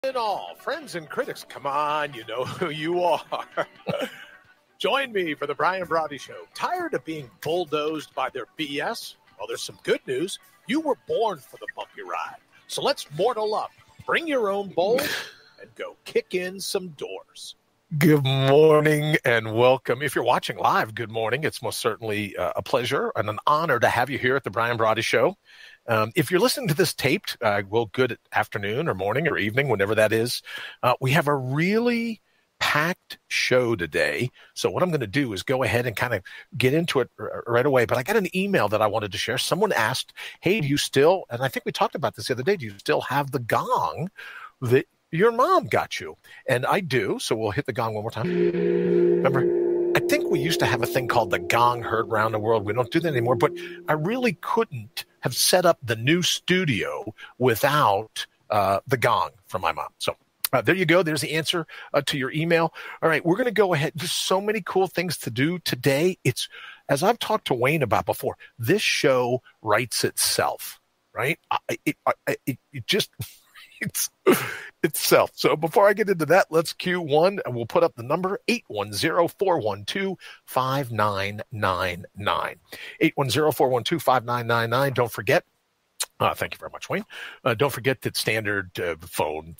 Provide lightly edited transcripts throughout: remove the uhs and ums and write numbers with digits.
And all friends and critics, come on, you know who you are. Join me for the Brian Brawdy Show. Tired of being bulldozed by their BS? Well, there's some good news. You were born for the bumpy ride. So let's mortal up. Bring your own bowl and go kick in some doors. Good morning and welcome. If you're watching live, good morning. It's most certainly a pleasure and an honor to have you here at the Brian Brawdy Show. If you're listening to this taped, well, good afternoon or morning or evening, whenever that is. We have a really packed show today. So what I'm going to do is go ahead and kind of get into it right away. But I got an email that I wanted to share. Someone asked, hey, do you still, and I think we talked about this the other day, do you still have the gong that your mom got you? And I do. So we'll hit the gong one more time. Remember, I think we used to have a thing called the gong heard around the world. We don't do that anymore, but I really couldn't have set up the new studio without the gong from my mom. So there you go. There's the answer to your email. All right, we're going to go ahead. There's so many cool things to do today. It's, as I've talked to Wayne about before, this show writes itself, right? It just... It's itself. So before I get into that, let's cue one, and we'll put up the number 810-412-5999. 810-412-5999. Don't forget. Thank you very much, Wayne. Don't forget that standard phone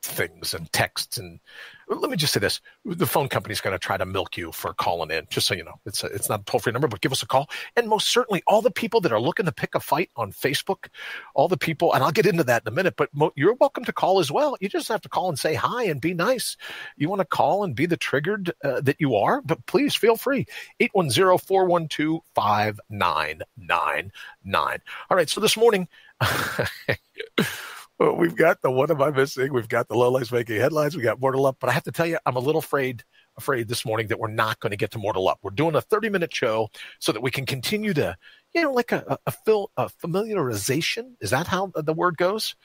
things and texts, and let me just say this: the phone company's going to try to milk you for calling in. Just so you know, it's not a toll-free number, but give us a call. And most certainly, all the people that are looking to pick a fight on Facebook, all the people, and I'll get into that in a minute. But you're welcome to call as well. You just have to call and say hi and be nice. You want to call and be the triggered that you are, but please feel free. 810-412-5999. All right. So this morning. Well, we've got the what am I missing? We've got the lowlights making headlines. We got Mortal Up. But I have to tell you, I'm a little afraid this morning that we're not going to get to Mortal Up. We're doing a 30-minute show so that we can continue to, like a familiarization. Is that how the word goes?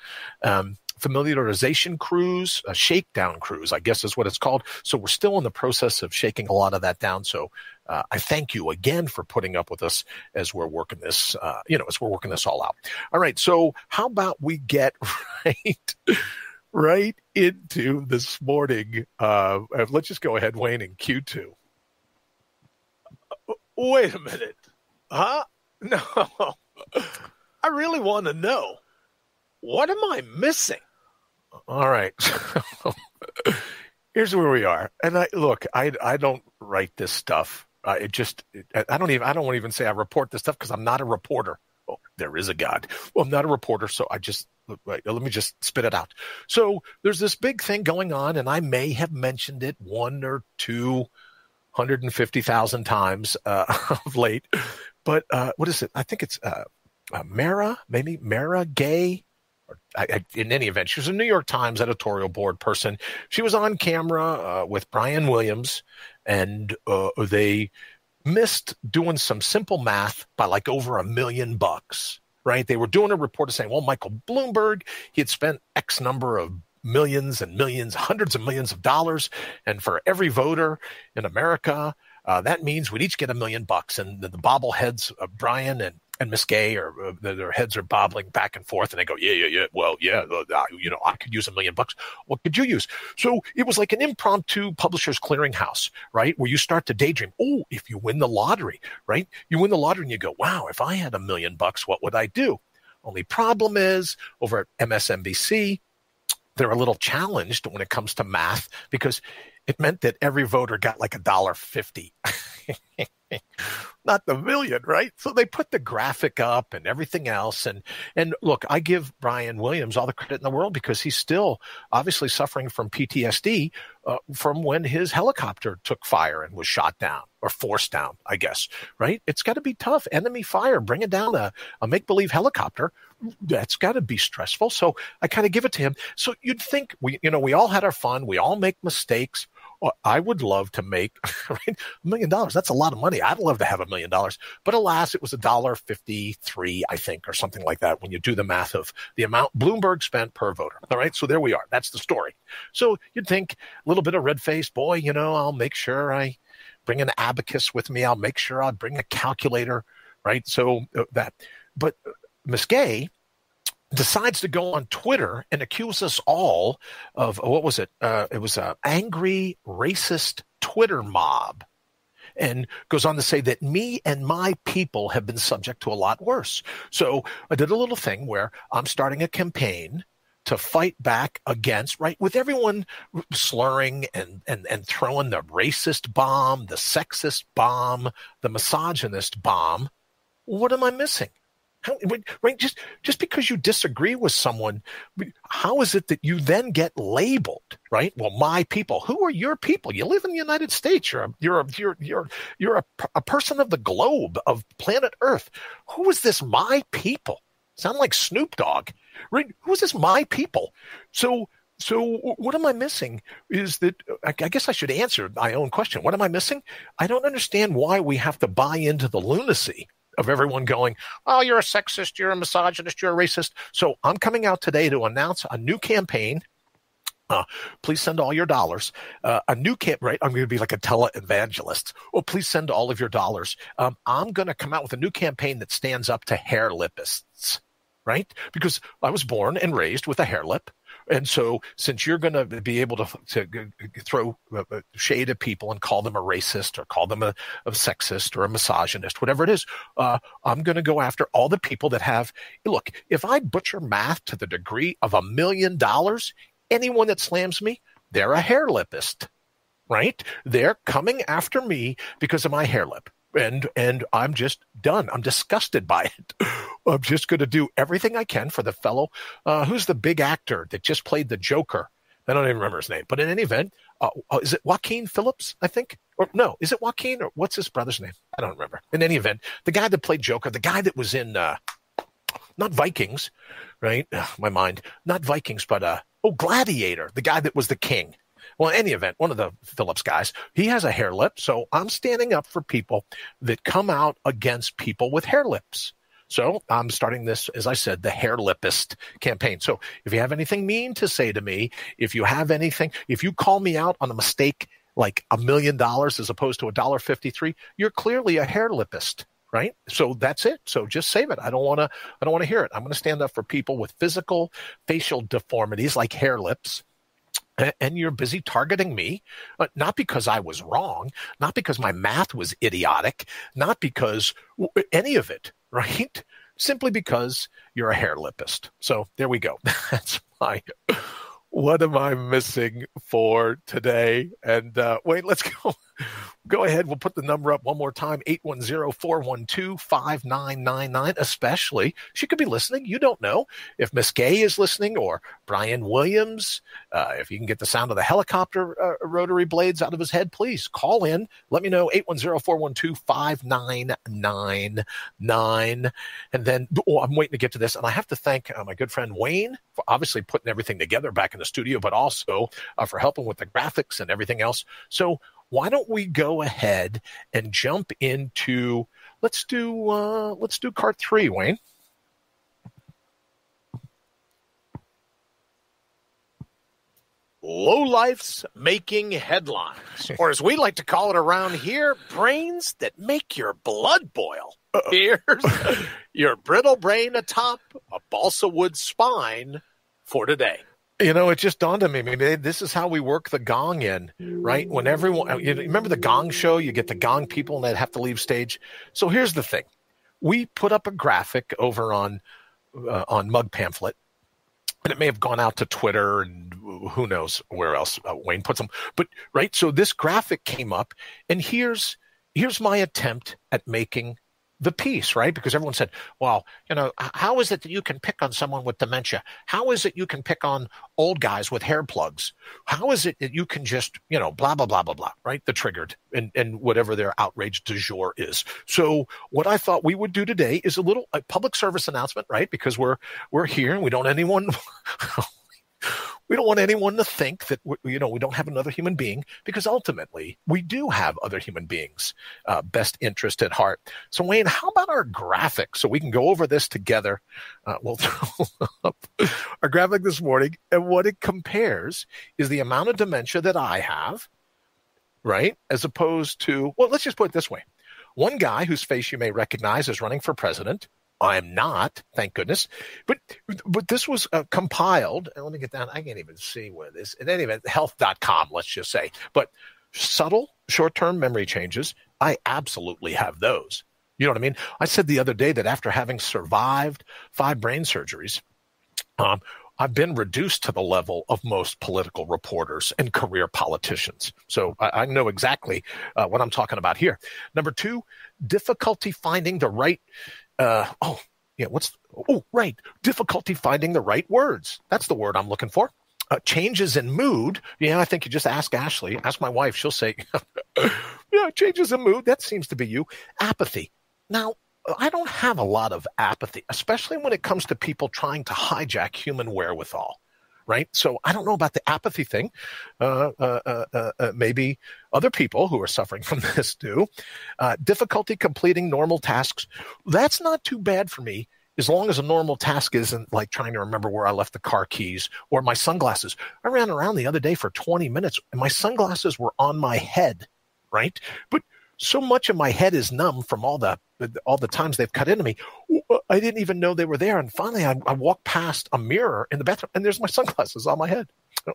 Familiarization cruise, a shakedown cruise, I guess is what it's called. So we're still in the process of shaking a lot of that down. So I thank you again for putting up with us as we're working this, as we're working this all out. All right. So how about we get right into this morning? Let's just go ahead, Wayne, and Q2. Wait a minute. Huh? No, I really want to know. What am I missing? All right. Here's where we are. And I don't write this stuff. I don't even say I report this stuff because I'm not a reporter. Oh, there is a God. Well, I'm not a reporter, so let me just spit it out. So there's this big thing going on, and I may have mentioned it 1 or 250,000 times of late. But what is it? I think it's Mara Gay. In any event, she was a New York Times editorial board person. She was on camera with Brian Williams, and they missed doing some simple math by like over $1 million, right? They were doing a report saying, well, Michael Bloomberg, he had spent X number of millions and millions, hundreds of millions of dollars, and for every voter in America, that means we'd each get $1 million. And the bobbleheads of Brian and Miss Gay, or their heads are bobbling back and forth, and they go, yeah. Well, yeah, I could use $1 million. What could you use? So it was like an impromptu publishers clearinghouse, right? Where you start to daydream. Oh, if you win the lottery, right? You win the lottery and you go, wow, if I had $1 million, what would I do? Only problem is over at MSNBC, they're a little challenged when it comes to math because it meant that every voter got like $1.50. Not the million, right? So they put the graphic up and everything else. And look, I give Brian Williams all the credit in the world because he's still obviously suffering from PTSD from when his helicopter took fire and was shot down or forced down, I guess, right? It's got to be tough. Enemy fire, bringing down a make-believe helicopter. That's got to be stressful. So I kind of give it to him. So you'd think we all had our fun. We all make mistakes. Well, I would love to make $1 million. That's a lot of money. I'd love to have $1 million. But alas, it was $1.53, I think, or something like that when you do the math of the amount Bloomberg spent per voter. All right, so there we are. That's the story. So you'd think a little bit of red-faced, boy, I'll make sure I bring an abacus with me. I'll make sure I'll bring a calculator, right? So that. But Miss Gay, decides to go on Twitter and accuse us all of, what was it? It was an angry, racist Twitter mob. And goes on to say that me and my people have been subject to a lot worse. So I did a little thing where I'm starting a campaign to fight back against, right, with everyone slurring and throwing the racist bomb, the sexist bomb, the misogynist bomb. What am I missing? Right, just because you disagree with someone, how is it that you then get labeled? Right? Well, my people. Who are your people? You live in the United States. You're a person of the globe, of planet Earth. Who is this? My people. Sound like Snoop Dogg, right? Who is this? My people. So what am I missing? Is that I guess I should answer my own question. What am I missing? I don't understand why we have to buy into the lunacy of everyone going, oh, you're a sexist, you're a misogynist, you're a racist. So I'm coming out today to announce a new campaign. Please send all your dollars. A new right? I'm going to be like a tele-evangelist. Oh, please send all of your dollars. I'm going to come out with a new campaign that stands up to hair lipists, right? Because I was born and raised with a hair lip. And so since you're going to be able to throw shade at people and call them a racist or call them a sexist or a misogynist, whatever it is, I'm going to go after all the people that have – look, if I butcher math to the degree of $1 million, anyone that slams me, they're a hair lipist, right? They're coming after me because of my hair lip. And I'm just done. I'm disgusted by it. I'm just going to do everything I can for the fellow. Who's the big actor that just played the Joker? I don't even remember his name. But in any event, is it Joaquin Phillips, I think? Or no, is it Joaquin? Or what's his brother's name? I don't remember. In any event, the guy that played Joker, the guy that was in, not Vikings, right? My mind. Not Vikings, but, Gladiator, the guy that was the king. Well, in any event, one of the Phillips guys, he has a hair lip. So I'm standing up for people that come out against people with hair lips. So I'm starting this, as I said, the hair lipist campaign. So if you have anything mean to say to me, if you call me out on a mistake like $1 million as opposed to $1.53, you're clearly a hair lipist. Right. So that's it. So just save it. I don't want to hear it. I'm going to stand up for people with physical facial deformities like hair lips. And you're busy targeting me, not because I was wrong, not because my math was idiotic, not because any of it, right? Simply because you're a hair lipist. So there we go. That's what am I missing for today? And wait, let's go. Go ahead. We'll put the number up one more time, 810-412-5999, especially. She could be listening. You don't know if Miss Gay is listening or Brian Williams. If you can get the sound of the helicopter rotary blades out of his head, please call in. Let me know, 810-412-5999. And then I'm waiting to get to this. And I have to thank my good friend Wayne for obviously putting everything together back in the studio, but also for helping with the graphics and everything else. So why don't we go ahead and jump into, let's do cart 3, Wayne. Lowlifes making headlines, or as we like to call it around here, brains that make your blood boil. Here's your brittle brain atop a balsa wood spine for today. You know, it just dawned on me. Maybe this is how we work the gong in, right? When everyone, you remember the Gong Show? You get the gong people and they have to leave stage. So here's the thing: we put up a graphic over on Mug Pamphlet, and it may have gone out to Twitter and who knows where else Wayne puts them. But right, so this graphic came up, and here's my attempt at making the piece, right? Because everyone said, well, how is it that you can pick on someone with dementia? How is it you can pick on old guys with hair plugs? How is it that you can just, blah, blah, blah, blah, blah, right? The triggered and whatever their outrage du jour is. So what I thought we would do today is a public service announcement, right? Because we're here and we don't want anyone to think that, we don't have another human being, because ultimately we do have other human beings' best interest at heart. So, Wayne, how about our graphic so we can go over this together? We'll throw up our graphic this morning, and what it compares is the amount of dementia that I have, right, as opposed to, well, let's just put it this way. One guy whose face you may recognize is running for president, I'm not, thank goodness. But this was compiled. And let me get down. I can't even see where this. In any event, health.com, let's just say. But subtle short-term memory changes, I absolutely have those. You know what I mean? I said the other day that after having survived 5 brain surgeries, I've been reduced to the level of most political reporters and career politicians. So I know exactly what I'm talking about here. Number 2, difficulty finding the right difficulty finding the right words. That's the word I'm looking for. Changes in mood. Yeah, I think you just ask Ashley. Ask my wife. She'll say, yeah, changes in mood. That seems to be you. Apathy. Now, I don't have a lot of apathy, especially when it comes to people trying to hijack human wherewithal, right? So I don't know about the apathy thing. Maybe other people who are suffering from this do. Difficulty completing normal tasks. That's not too bad for me, as long as a normal task isn't like trying to remember where I left the car keys or my sunglasses. I ran around the other day for 20 minutes and my sunglasses were on my head, right? But so much of my head is numb from all the times they've cut into me. I didn't even know they were there. And finally, I walked past a mirror in the bathroom, and there's my sunglasses on my head.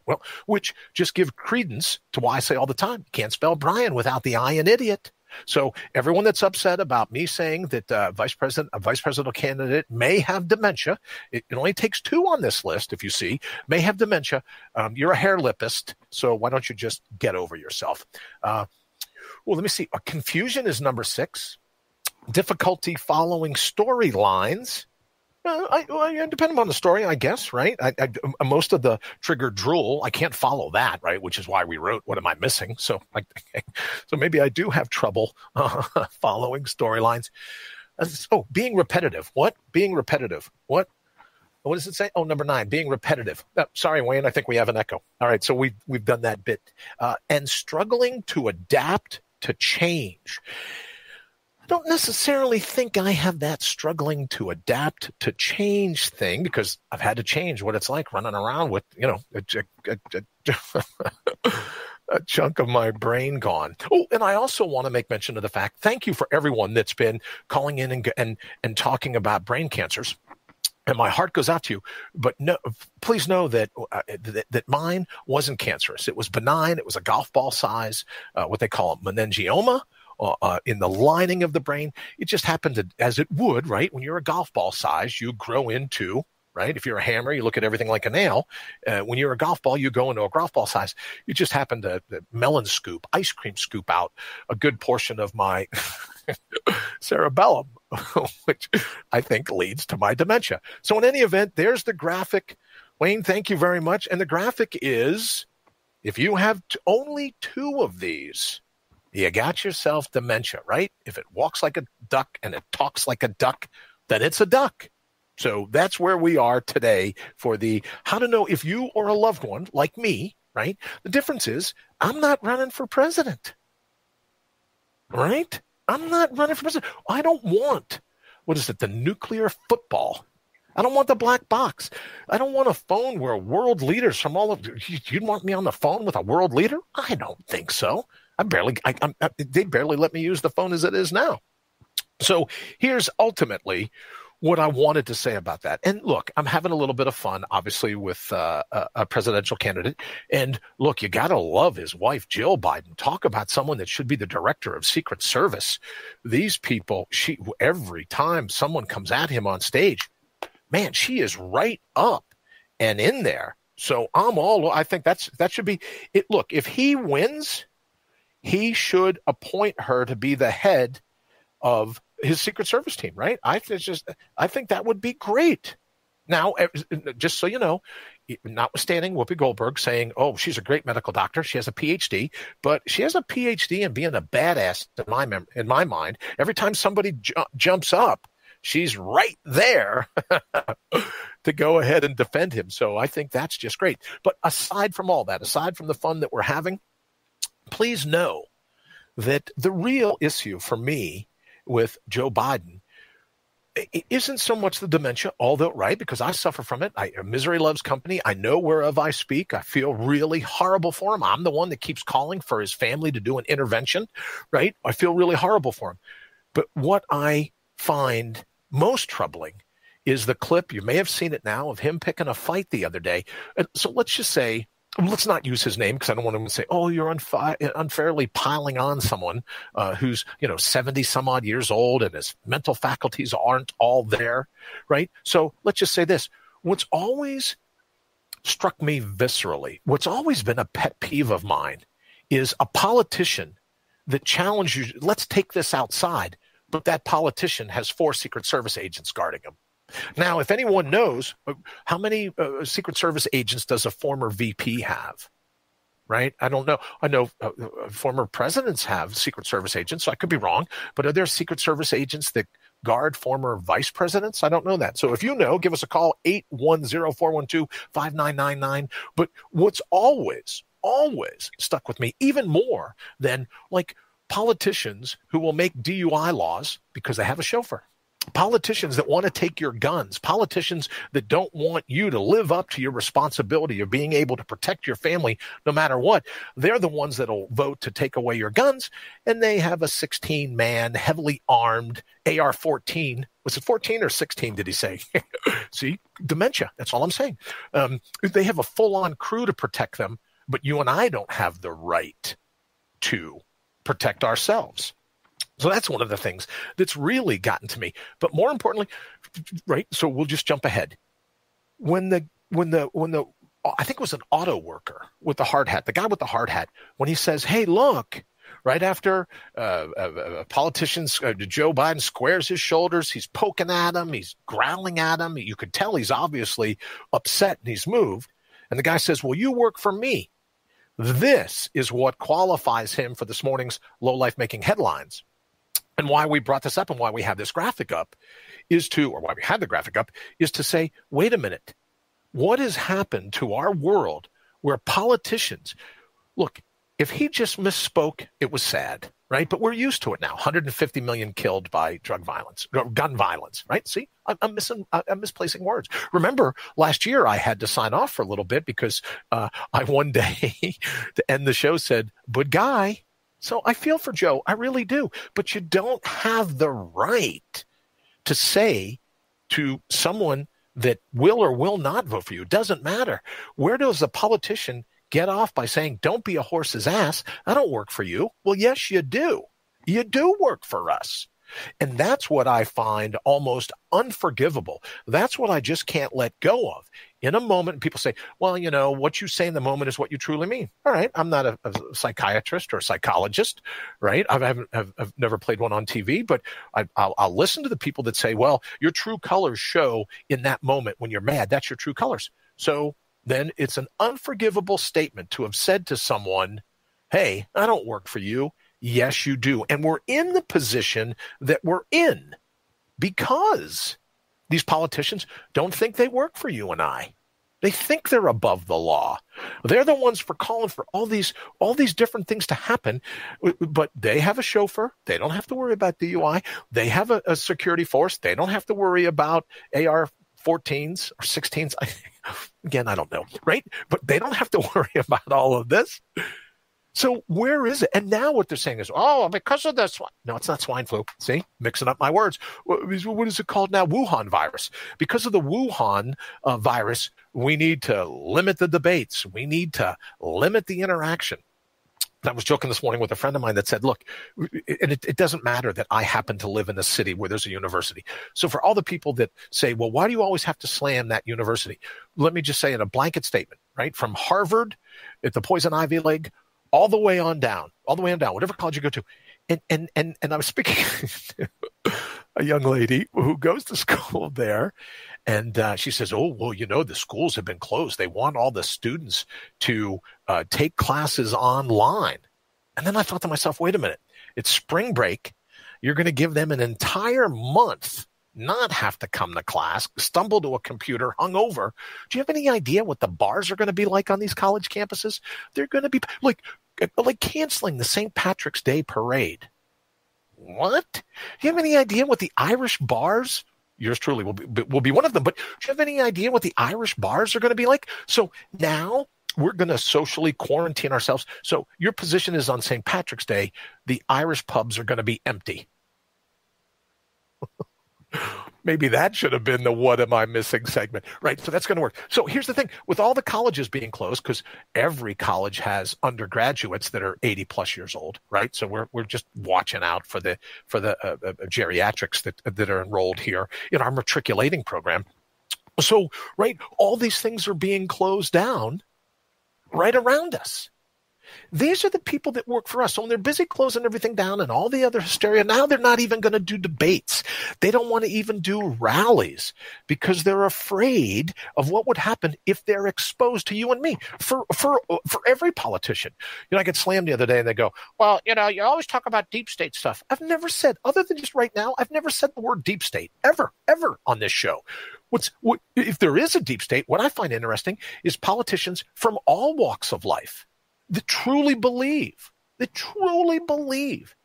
Well, which just give credence to why I say all the time, you can't spell Brian without the I in idiot. So everyone that's upset about me saying that a vice presidential candidate may have dementia, it only takes 2 on this list, if you see, may have dementia. You're a hair lipist, so why don't you just get over yourself? Well, let me see. Confusion is number 6. Difficulty following storylines. Depending on the story, I guess, right? Most of the trigger drool, I can't follow that, right? Which is why we wrote, what am I missing? So maybe I do have trouble following storylines. Being repetitive. What? Being repetitive. What does it say? Oh, number 9, being repetitive. Sorry, Wayne, I think we have an echo. All right, so we've done that bit. And struggling to adapt to change. I don't necessarily think I have that struggling to adapt to change thing, because I've had to change what it's like running around with, a chunk of my brain gone. Oh, and I also want to make mention of the fact, thank you for everyone that's been calling in and talking about brain cancers. And my heart goes out to you, but no, please know that that mine wasn't cancerous. It was benign. It was a golf ball size, what they call a meningioma in the lining of the brain. It just happened to, as it would, right? When you're a golf ball size, you grow into, right? If you're a hammer, you look at everything like a nail. When you're a golf ball, you go into a golf ball size. You just happen to ice cream scoop out a good portion of my cerebellum, which I think leads to my dementia. So in any event, there's the graphic. Wayne, thank you very much. And the graphic is, if you have only 2 of these, you got yourself dementia, right? If it walks like a duck and it talks like a duck, then it's a duck. So that's where we are today for the how to know if you or a loved one like me, right? The difference is I'm not running for president, right? I'm not running for president. I don't want, the nuclear football. I don't want the black box. I don't want a phone where world leaders from all of you'd want me on the phone with a world leader? I don't think so. They barely let me use the phone as it is now. So here's ultimately what I wanted to say about that. And look, I'm having a little bit of fun, obviously, with a presidential candidate. And look, you got to love his wife, Jill Biden. Talk about someone that should be the director of Secret Service. These people, every time someone comes at him on stage, man, she is right up and in there. So I think that should be it. Look, if he wins, he should appoint her to be the head of his Secret Service team, right? I think that would be great. Now, just so you know, notwithstanding Whoopi Goldberg saying, oh, she's a great medical doctor, she has a PhD, but she has a PhD in being a badass in my mind. Every time somebody jumps up, she's right there to go ahead and defend him. So I think that's just great. But aside from all that, aside from the fun that we're having, please know that the real issue for me with Joe Biden, it isn't so much the dementia, although, right, because I suffer from it. Misery loves company. I know whereof I speak. I feel really horrible for him. I'm the one that keeps calling for his family to do an intervention, right? I feel really horrible for him. But what I find most troubling is the clip, you may have seen it now, of him picking a fight the other day. And so let's just say, let's not use his name because I don't want him to say, oh, you're unfairly piling on someone who's, 70 some odd years old and his mental faculties aren't all there, right? So let's just say this. What's always struck me viscerally, what's always been a pet peeve of mine is a politician that challenges you. Let's take this outside, but that politician has 4 Secret Service agents guarding him. Now, if anyone knows, how many Secret Service agents does a former VP have? Right? I don't know. I know former presidents have Secret Service agents, so I could be wrong. But are there Secret Service agents that guard former vice presidents? I don't know that. So if you know, give us a call, 810-412-5999. But what's always stuck with me, even more than like politicians who will make DUI laws because they have a chauffeur. Politicians that want to take your guns, politicians that don't want you to live up to your responsibility of being able to protect your family no matter what. They're the ones that will vote to take away your guns, and they have a 16-man, heavily armed AR-14. Was it 14 or 16, did he say? See, dementia. That's all I'm saying. They have a full-on crew to protect them, but you and I don't have the right to protect ourselves. So that's one of the things that's really gotten to me. But more importantly, right? So we'll just jump ahead. When the I think it was an auto worker with the hard hat, the guy with the hard hat, when he says, "Hey, look," right after politicians, Joe Biden squares his shoulders, he's poking at him, he's growling at him. You could tell he's obviously upset and he's moved. And the guy says, "Well, you work for me." This is what qualifies him for this morning's Low Life Making Headlines. And why we brought this up and why we have this graphic up why we had the graphic up is to say, wait a minute, what has happened to our world where politicians, look, if he just misspoke, it was sad, right? But we're used to it now. 150 million killed by gun violence, right? See, I'm misplacing words. Remember, last year I had to sign off for a little bit because I one day to end the show said, "But guy." So I feel for Joe. I really do. But you don't have the right to say to someone that will or will not vote for you. It doesn't matter. Where does a politician get off by saying, "Don't be a horse's ass. I don't work for you"? Well, yes, you do. You do work for us. And that's what I find almost unforgivable. That's what I just can't let go of. In a moment, people say, well, what you say in the moment is what you truly mean. All right, I'm not a psychiatrist or a psychologist, right? I've never played one on TV, but I'll listen to the people that say, well, your true colors show in that moment when you're mad. That's your true colors. So then it's an unforgivable statement to have said to someone, "Hey, I don't work for you." Yes, you do. And we're in the position that we're in because these politicians don't think they work for you and I. They think they're above the law. They're the ones for calling for all these different things to happen, but they have a chauffeur. They don't have to worry about DUI. They have a security force. They don't have to worry about AR-14s or 16s. Again, I don't know, right? But they don't have to worry about all of this. So where is it? And now what they're saying is, oh, because of this. No, it's not swine flu. See, mixing up my words. What is it called now? Wuhan virus. Because of the Wuhan virus, we need to limit the debates. We need to limit the interaction. I was joking this morning with a friend of mine that said, look, it doesn't matter that I happen to live in a city where there's a university. So for all the people that say, well, why do you always have to slam that university? Let me just say in a blanket statement, right? From Harvard at the Poison Ivy League, all the way on down, whatever college you go to. And I was speaking to a young lady who goes to school there, and she says, oh, well, the schools have been closed. They want all the students to take classes online. And then I thought to myself, wait a minute, it's spring break. You're going to give them an entire month not have to come to class, stumble to a computer, hungover. Do you have any idea what the bars are going to be like on these college campuses? They're going to be like canceling the St. Patrick's Day parade. What? Do you have any idea what the Irish bars, yours truly will be one of them, but do you have any idea what the Irish bars are going to be like? So now we're going to socially quarantine ourselves. So your position is on St. Patrick's Day, the Irish pubs are going to be empty. Maybe that should have been the what am I missing segment, right? So that's going to work. So here's the thing. With all the colleges being closed, because every college has undergraduates that are 80 plus years old, right? So we're just watching out for the geriatrics that are enrolled here in our matriculating program. So, right, all these things are being closed down right around us. These are the people that work for us. So when they're busy closing everything down and all the other hysteria, now they're not even going to do debates. They don't want to even do rallies because they're afraid of what would happen if they're exposed to you and me. For every politician, I get slammed the other day and they go, well, you always talk about deep state stuff. I've never said, other than just right now, I've never said the word deep state ever on this show. If there is a deep state, what I find interesting is politicians from all walks of life that truly believe that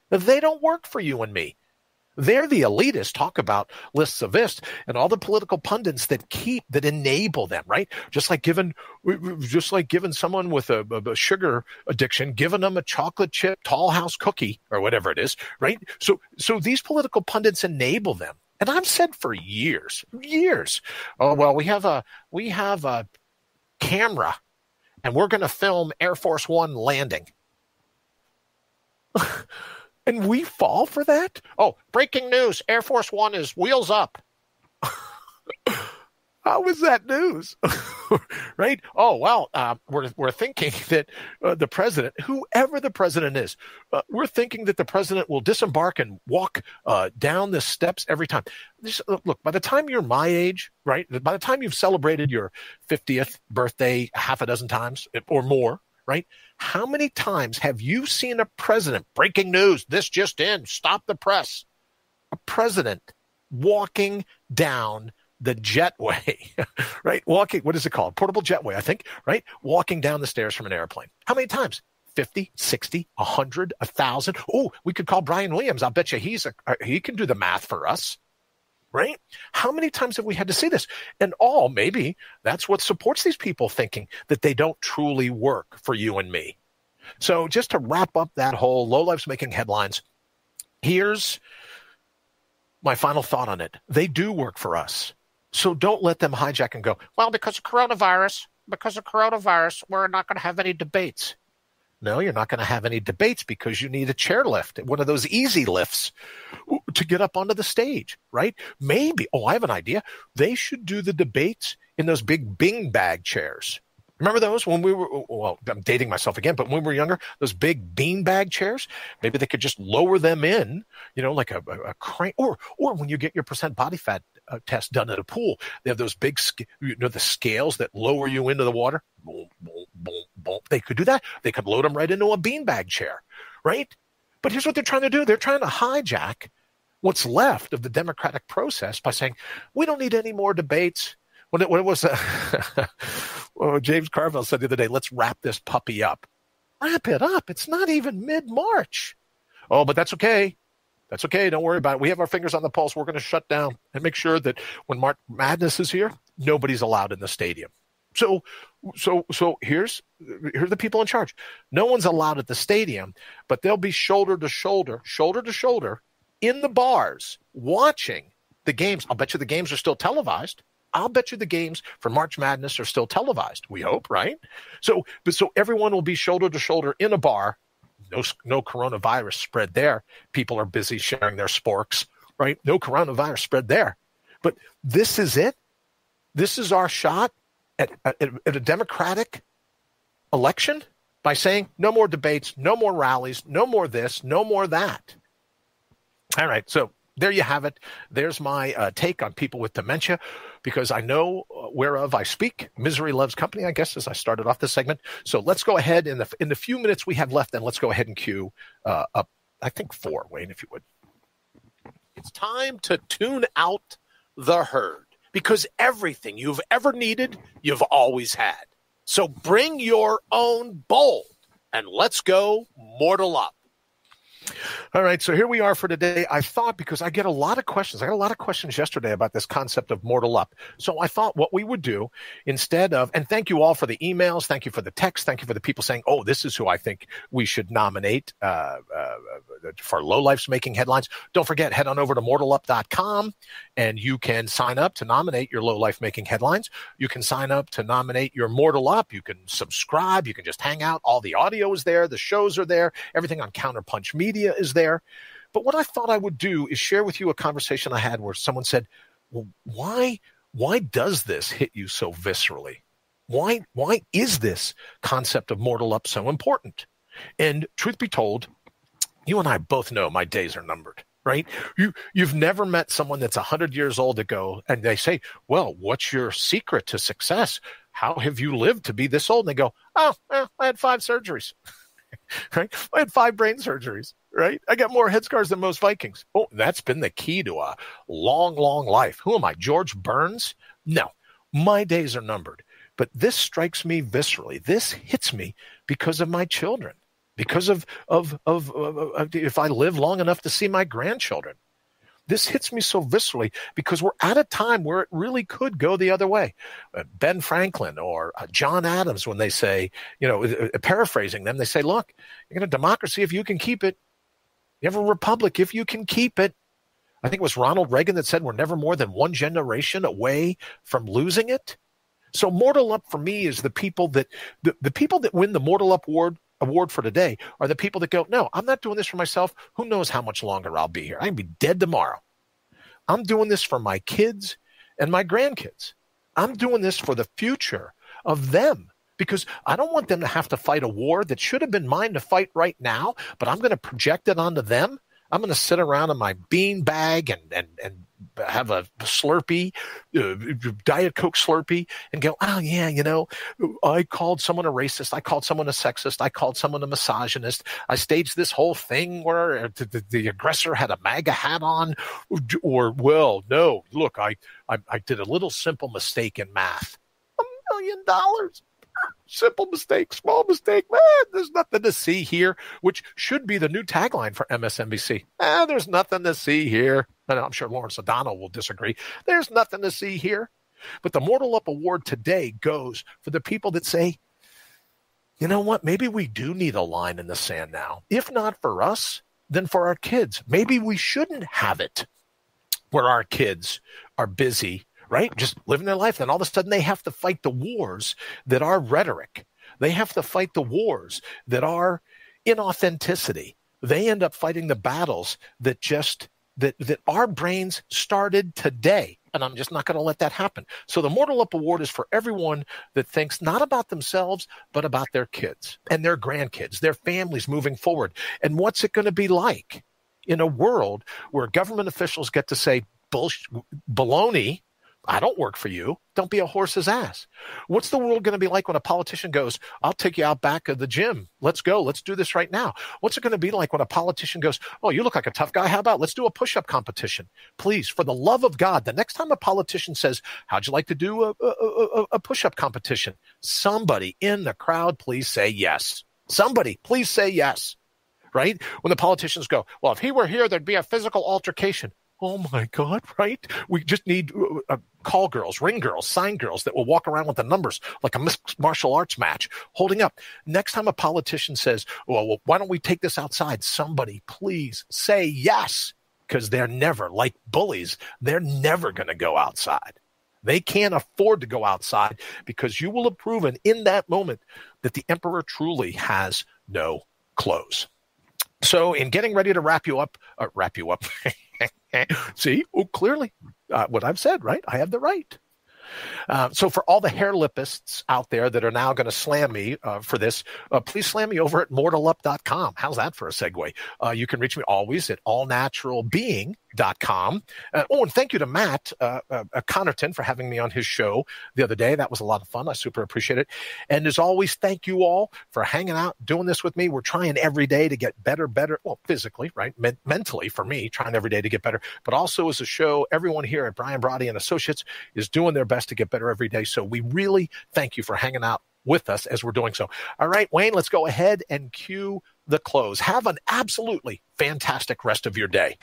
they don't work for you and me. They're the elitists, talk about lists of this, and all the political pundits that enable them, right? Just like giving someone with a sugar addiction, giving them a chocolate chip Tall House cookie or whatever it is, right? So these political pundits enable them. And I've said for years, oh, well, we have a camera and we're going to film Air Force One landing. And we fall for that? Oh, breaking news. Air Force One is wheels up. How is that news? Right? Oh, well, we're thinking that the president, whoever the president is, we're thinking that the president will disembark and walk down the steps every time. Look, by the time you're my age, right, by the time you've celebrated your 50th birthday half a dozen times or more, right, how many times have you seen a president, breaking news, this just in, stop the press, a president walking down the jetway, right? Walking, what is it called? Portable jetway, I think, right? Walking down the stairs from an airplane. How many times? 50, 60, 100, 1,000. Oh, we could call Brian Williams. I'll bet you he can do the math for us, right? How many times have we had to see this? And maybe that's what supports these people thinking that they don't truly work for you and me. So just to wrap up that whole lowlifes making headlines, here's my final thought on it. They do work for us. So don't let them hijack and go, well, because of coronavirus, we're not going to have any debates. No, you're not going to have any debates because you need a chairlift, one of those easy lifts to get up onto the stage, right? Maybe, I have an idea. They should do the debates in those big Bing bag chairs. Remember those when we were, I'm dating myself again, but when we were younger, those big beanbag chairs, maybe they could just lower them in, like a crane, or when you get your percent body fat test done at a pool, they have those big, the scales that lower you into the water. Boom, boom, boom, boom. They could do that. They could load them right into a beanbag chair, right? But here's what they're trying to do. They're trying to hijack what's left of the democratic process by saying, we don't need any more debates. When it was James Carville said the other day, let's wrap this puppy up. Wrap it up. It's not even mid-March. Oh, but that's okay. That's okay. Don't worry about it. We have our fingers on the pulse. We're going to shut down and make sure that when March Madness is here, nobody's allowed in the stadium. So here's the people in charge. No one's allowed at the stadium, but they'll be shoulder to shoulder in the bars watching the games. I'll bet you the games are still televised. I'll bet you the games for March Madness are still televised. We hope, right? So everyone will be shoulder to shoulder in a bar. No coronavirus spread there. People are busy sharing their sporks, right? No coronavirus spread there. But this is it. This is our shot at a democratic election by saying no more debates, no more rallies, no more this, no more that. All right, so there you have it. There's my take on people with dementia, because I know whereof I speak. Misery loves company, I guess, as I started off this segment. So let's go ahead in the few minutes we have left, and let's go ahead and cue up, I think 4, Wayne, if you would. It's time to tune out the herd, because everything you've ever needed, you've always had. So bring your own bowl, and let's go mortal up. All right, so here we are for today. I thought, because I get a lot of questions, I got a lot of questions yesterday about this concept of mortal up. So I thought what we would do instead of, and thank you all for the emails, thank you for the text, thank you for the people saying, oh, this is who I think we should nominate for Low Life's Making Headlines. Don't forget, head on over to mortalup.com and you can sign up to nominate your Low Life Making Headlines. You can sign up to nominate your Mortal Up. You can subscribe. You can just hang out. All the audio is there. The shows are there. Everything on Counterpunch Media is there. But what I thought I would do is share with you a conversation I had where someone said, well, why does this hit you so viscerally? Why is this concept of mortal up so important? And truth be told, you and I both know my days are numbered, right? You've never met someone that's 100 years old ago and they say, well, what's your secret to success? How have you lived to be this old? And they go, I had 5 surgeries. Right? I had 5 brain surgeries, right? I got more head scars than most Vikings. Oh, that's been the key to a long, long life. Who am I, George Burns? No, my days are numbered. But this strikes me viscerally. This hits me because of my children, because of if I live long enough to see my grandchildren. This hits me so viscerally because we're at a time where it really could go the other way. Ben Franklin or John Adams, when they say, paraphrasing them, they say, look, you got a democracy if you can keep it. You have a republic if you can keep it. I think it was Ronald Reagan that said we're never more than one generation away from losing it. So Mortal Up for me is the people that the people that win the Mortal Up award for today are the people that go, no, I'm not doing this for myself. Who knows how much longer I'll be here? I can be dead tomorrow. I'm doing this for my kids and my grandkids. I'm doing this for the future of them because I don't want them to have to fight a war that should have been mine to fight right now, but I'm going to project it onto them. I'm going to sit around in my bean bag and have a Slurpee, Diet Coke Slurpee, and go, oh, yeah, I called someone a racist. I called someone a sexist. I called someone a misogynist. I staged this whole thing where the aggressor had a MAGA hat on. Or, well, no, look, I did a little simple mistake in math. $1 million. Simple mistake, small mistake. Man, there's nothing to see here, which should be the new tagline for MSNBC. There's nothing to see here. And I'm sure Lawrence O'Donnell will disagree. There's nothing to see here. But the Mortal Up Award today goes for the people that say, you know what, maybe we do need a line in the sand now. If not for us, then for our kids. Maybe we shouldn't have it where our kids are busy, right? Just living their life. Then all of a sudden they have to fight the wars that are rhetoric. They have to fight the wars that are inauthenticity. They end up fighting the battles that our brains started today. And I'm just not going to let that happen. So the Mortal Up Award is for everyone that thinks not about themselves, but about their kids and their grandkids, their families moving forward. And what's it going to be like in a world where government officials get to say, baloney, I don't work for you. Don't be a horse's ass. What's the world going to be like when a politician goes, I'll take you out back of the gym. Let's go. Let's do this right now. What's it going to be like when a politician goes, oh, you look like a tough guy. How about let's do a push-up competition? Please, for the love of God, the next time a politician says, how'd you like to do a push-up competition? Somebody in the crowd, please say yes. Somebody, please say yes. Right? When the politicians go, well, if he were here, there'd be a physical altercation. Oh, my God, right? We just need call girls, ring girls, sign girls that will walk around with the numbers like a mixed martial arts match holding up. Next time a politician says, well, why don't we take this outside? Somebody, please say yes, because they're never, like bullies, they're never going to go outside. They can't afford to go outside because you will have proven in that moment that the emperor truly has no clothes. So in getting ready to wrap you up. See, clearly what I've said, right? I have the right. So for all the hair lipists out there that are now going to slam me for this, please slam me over at mortalup.com. How's that for a segue? You can reach me always at allnaturalbeing.com. And thank you to Matt Connerton for having me on his show the other day. That was a lot of fun. I super appreciate it. And as always, thank you all for hanging out, doing this with me. We're trying every day to get better, well, physically, right? Mentally for me, trying every day to get better. But also as a show, everyone here at Brian Brawdy and Associates is doing their best to get better every day. So we really thank you for hanging out with us as we're doing so. All right, Wayne, let's go ahead and cue the close. Have an absolutely fantastic rest of your day.